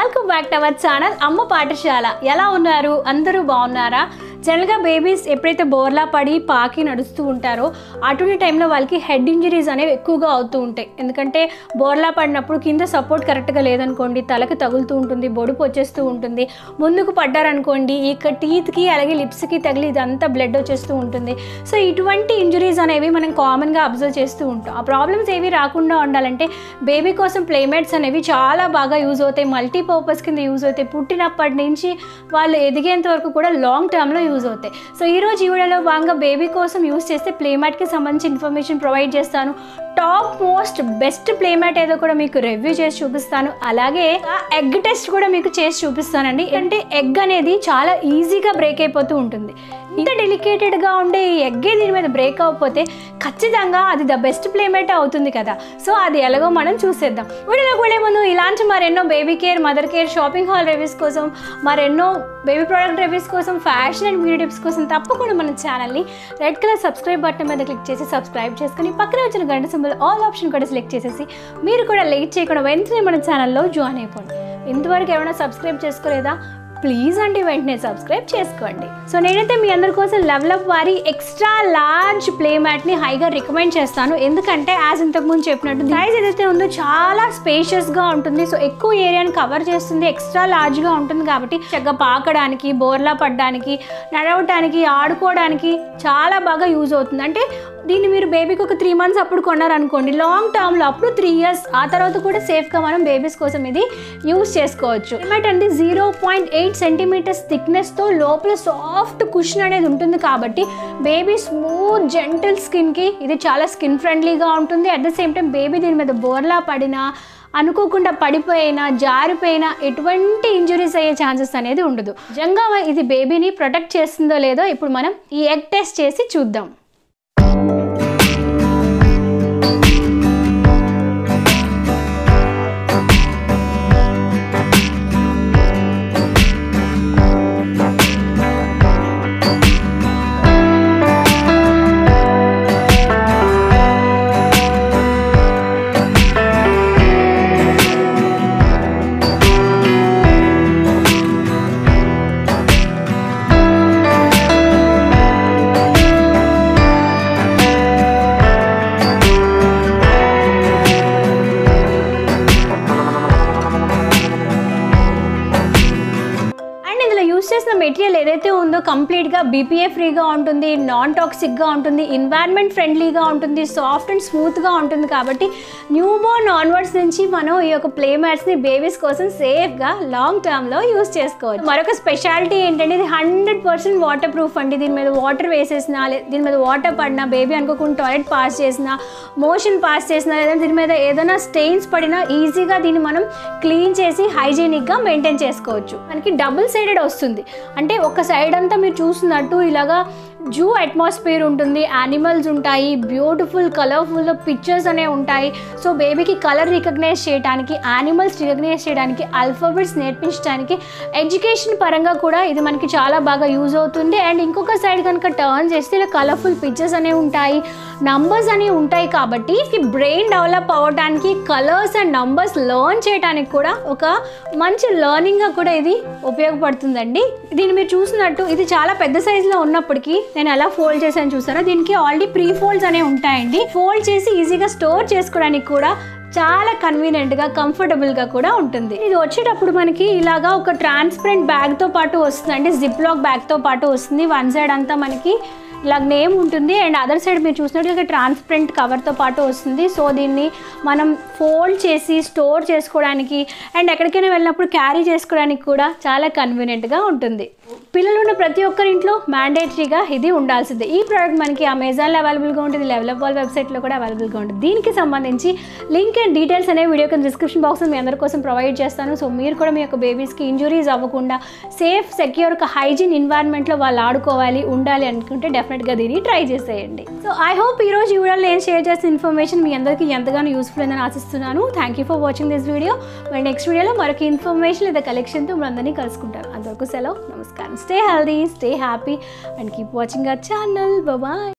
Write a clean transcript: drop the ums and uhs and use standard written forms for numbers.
Welcome back to our channel అమ్మ పాఠశాల. ఎలా ఉన్నారు? అందరూ బాగున్నారా? జనరల్గా బేబీస్ ఎప్పుడైతే బోర్లా పడి పాకి నడుస్తూ ఉంటారో అటువంటి టైంలో వాళ్ళకి హెడ్ ఇంజరీస్ అనేవి ఎక్కువగా అవుతూ ఉంటాయి. ఎందుకంటే బోర్లా పడినప్పుడు కింద సపోర్ట్ కరెక్ట్గా లేదనుకోండి, తలకి తగులుతూ ఉంటుంది, బొడుపు వచ్చేస్తూ ఉంటుంది. ముందుకు పడ్డారనుకోండి, ఇక టీత్కి అలాగే లిప్స్కి తగిలి ఇదంతా బ్లడ్ వచ్చేస్తూ ఉంటుంది. సో ఇటువంటి ఇంజరీస్ అనేవి మనం కామన్గా అబ్జర్వ్ చేస్తూ ఉంటాం. ఆ ప్రాబ్లమ్స్ ఏవి రాకుండా ఉండాలంటే బేబీ కోసం ప్లేమేట్స్ అనేవి చాలా బాగా యూజ్ అవుతాయి. మల్టీపర్పస్ కింద యూజ్ అవుతాయి. పుట్టినప్పటి నుంచి వాళ్ళు ఎదిగేంత వరకు కూడా లాంగ్ టర్మ్లో యూజ్ అవుతాయి. సో ఈరోజు ఈ వీడియోలో భాగంగా బేబీ కోసం యూజ్ చేస్తే ప్లేమ్యాట్కి సంబంధించి ఇన్ఫర్మేషన్ ప్రొవైడ్ చేస్తాను. టాప్ మోస్ట్ బెస్ట్ ప్లేమ్యాట్ ఏదో కూడా మీకు రివ్యూ చేసి చూపిస్తాను. అలాగే ఎగ్ టెస్ట్ కూడా మీకు చేసి చూపిస్తానండి. అంటే ఎగ్ అనేది చాలా ఈజీగా బ్రేక్ అయిపోతూ ఉంటుంది. ఇంత డెలికేటెడ్గా ఉండే ఈ ఎగ్గే దీని మీద బ్రేక్ అవ్వకపోతే ఖచ్చితంగా అది ద బెస్ట్ ప్లేమేట్ అవుతుంది కదా. సో అది ఎలాగో మనం చూసేద్దాం. వీడియోలోకి వెళ్ళే ముందు ఇలాంటి మరెన్నో baby care, mother care, shopping hall reviews కోసం, మరెన్నో బేబీ ప్రోడక్ట్ రివ్యూస్ కోసం, ఫ్యాషన్ అండ్ బ్యూటీ టిప్స్ కోసం తప్పకుండా మన ఛానల్ని రెడ్ కలర్ సబ్స్క్రైబ్ బటన్ మీద క్లిక్ చేసి సబ్స్క్రైబ్ చేసుకుని పక్కన వచ్చిన గంట సింబల్ ఆల్ ఆప్షన్ కూడా సెలెక్ట్ చేసేసి మీరు కూడా లేట్ చేయకుండా వెంటనే మన ఛానల్లో జాయిన్ అయిపోండి. ఇంతవరకు ఏమైనా సబ్స్క్రైబ్ చేసుకోలేదా? ప్లీజ్ అండి వెంటనే సబ్స్క్రైబ్ చేసుకోండి. సో నేనైతే మీ అందరి కోసం లెవెలప్ వారి ఎక్స్ట్రా లార్జ్ ప్లే మ్యాట్ని హైగా రికమెండ్ చేస్తాను. ఎందుకంటే యాజ్ ఇంతకుముందు చెప్పినట్టు సైజ్ ఏదైతే ఉందో చాలా స్పేషియస్గా ఉంటుంది. సో ఎక్కువ ఏరియాని కవర్ చేస్తుంది, ఎక్స్ట్రా లార్జ్గా ఉంటుంది కాబట్టి చక్కగా పాకడానికి, బోర్లా పడడానికి, నడవటానికి, ఆడుకోవడానికి చాలా బాగా యూజ్ అవుతుంది. అంటే దీన్ని మీరు బేబీకి ఒక 3 months అప్పుడు కొన్నారనుకోండి, లాంగ్ టర్మ్లో అప్పుడు 3 years ఆ తర్వాత కూడా సేఫ్గా మనం బేబీస్ కోసం ఇది యూజ్ చేసుకోవచ్చు. ఏమిటంటే 0.8 centimeters థిక్నెస్తో లోపల సాఫ్ట్ కుషన్ అనేది ఉంటుంది కాబట్టి బేబీ స్మూత్ జెంటిల్ స్కిన్కి ఇది చాలా స్కిన్ ఫ్రెండ్లీగా ఉంటుంది. At the same time baby దీని మీద బోర్లా పడినా, అనుకోకుండా పడిపోయినా, జారిపోయినా ఎటువంటి ఇంజురీస్ అయ్యే ఛాన్సెస్ అనేది ఉండదు. నిజంగా ఇది బేబీని ప్రొటెక్ట్ చేస్తుందో లేదో ఇప్పుడు మనం ఈ ఎగ్ టెస్ట్ చేసి చూద్దాం. చేసిన మెటీరియల్ ఏదైతే ఉందో కంప్లీట్గా BPA ఫ్రీగా ఉంటుంది, నాన్ టాక్సిక్గా ఉంటుంది, ఎన్వైరన్మెంట్ ఫ్రెండ్లీగా ఉంటుంది, సాఫ్ట్ అండ్ స్మూత్గా ఉంటుంది. కాబట్టి న్యూ బోర్న్ ఆన్వర్డ్స్ నుంచి మనం ఈ యొక్క ప్లే మ్యాట్స్ని బేబీస్ కోసం సేఫ్గా లాంగ్ టర్మ్లో యూజ్ చేసుకోవచ్చు. మరొక స్పెషాలిటీ ఏంటంటే ఇది 100% వాటర్ ప్రూఫ్ అండి. దీని మీద వాటర్ వేసేసినా, దీని మీద వాటర్ పడినా, బేబీ అనుకోకుండా టాయిలెట్ పాస్ చేసినా, మోషన్ పాస్ చేసినా, లేదా దీని మీద ఏదైనా స్టెయిన్స్ పడినా ఈజీగా దీన్ని మనం క్లీన్ చేసి హైజీనిక్గా మెయింటైన్ చేసుకోవచ్చు. మనకి డబుల్ సైడెడ్ వస్తుంది. అంటే ఒక సైడ్ అంతా మీరు చూస్తున్నట్టు ఇలాగా జూ అట్మాస్ఫియర్ ఉంటుంది, యానిమల్స్ ఉంటాయి, బ్యూటిఫుల్ కలర్ఫుల్ పిక్చర్స్ అనేవి ఉంటాయి. సో బేబీకి కలర్ రికగ్నైజ్ చేయడానికి, యానిమల్స్ రికగ్నైజ్ చేయడానికి, ఆల్ఫాబెట్స్ నేర్పించడానికి, ఎడ్యుకేషన్ పరంగా కూడా ఇది మనకి చాలా బాగా యూజ్ అవుతుంది. అండ్ ఇంకొక సైడ్ కనుక టర్న్ చేస్తే ఇలా కలర్ఫుల్ పిక్చర్స్ అనేవి ఉంటాయి, నంబర్స్ అనేవి ఉంటాయి. కాబట్టి బ్రెయిన్ డెవలప్ అవ్వడానికి, కలర్స్ అండ్ నంబర్స్ లెర్న్ చేయడానికి కూడా ఒక మంచి లెర్నింగ్గా కూడా ఇది ఉపయోగపడుతుందండి. దీన్ని మీరు చూసినట్టు ఇది చాలా పెద్ద సైజులో ఉన్నప్పటికీ నేను ఎలా ఫోల్డ్ చేశాను చూసారా, దీనికి ఆల్రెడీ ప్రీ ఫోల్డ్స్ అనేవి ఉంటాయండి. ఫోల్డ్ చేసి ఈజీగా స్టోర్ చేసుకోవడానికి కూడా చాలా కన్వీనియంట్గా, కంఫర్టబుల్గా కూడా ఉంటుంది. ఇది వచ్చేటప్పుడు మనకి ఇలాగా ఒక ట్రాన్స్పరెంట్ బ్యాగ్తో పాటు వస్తుంది, అంటే జిప్ లాక్ బ్యాగ్తో పాటు వస్తుంది. వన్ సైడ్ అంతా మనకి ఇలా నేమ్ ఉంటుంది అండ్ అదర్ సైడ్ మీరు చూసినట్టు ట్రాన్స్పరెంట్ కవర్తో పాటు వస్తుంది. సో దీన్ని మనం ఫోల్డ్ చేసి స్టోర్ చేసుకోవడానికి అండ్ ఎక్కడికైనా వెళ్ళినప్పుడు క్యారీ చేసుకోవడానికి కూడా చాలా కన్వీనియంట్గా ఉంటుంది. పిల్లలు ఉన్న ప్రతి ఒక్కరి ఇంట్లో మ్యాండేటరీగా ఇది ఉండాల్సిందే. ఈ ప్రోడక్ట్ మనకి అమెజాన్లో అవైలబుల్గా ఉంటుంది, లెవెలప్ వాల్ వెబ్సైట్లో కూడా అవైలబుల్గా ఉంటుంది. దీనికి సంబంధించి లింక్ అండ్ డీటెయిల్స్ అనేవి వీడియో కింద డిస్క్రిప్షన్ బాక్స్లో మీ అందరి కోసం ప్రొవైడ్ చేస్తాను. సో మీరు కూడా మీ యొక్క బేబీస్కి ఇంజురీస్ అవ్వకుండా సేఫ్, సెక్యూర్, ఒక హైజీన్ ఎన్వైరన్మెంట్లో వాళ్ళు ఆడుకోవాలి, ఉండాలి అనుకుంటే డెఫినెట్గా దీన్ని ట్రై చేసేయండి. సో ఐ హోప్ ఈ రోజు ఈ వీడియోలో నేను షేర్ చేసిన ఇన్ఫర్మేషన్ మీ అందరికీ ఎంతగానో యూస్ఫుల్ అయిందని ఆశిస్తున్నాను. Thank you for watching this video. మరి నెక్స్ట్ వీడియోలో మరొక ఇన్ఫర్మేషన్ లేదా కలెక్షన్తో మనందరినీ కలుసుకుంటారు. అంతవరకు సెలవు, నమస్కారం. Stay healthy, stay happy and keep watching our channel. Bye bye.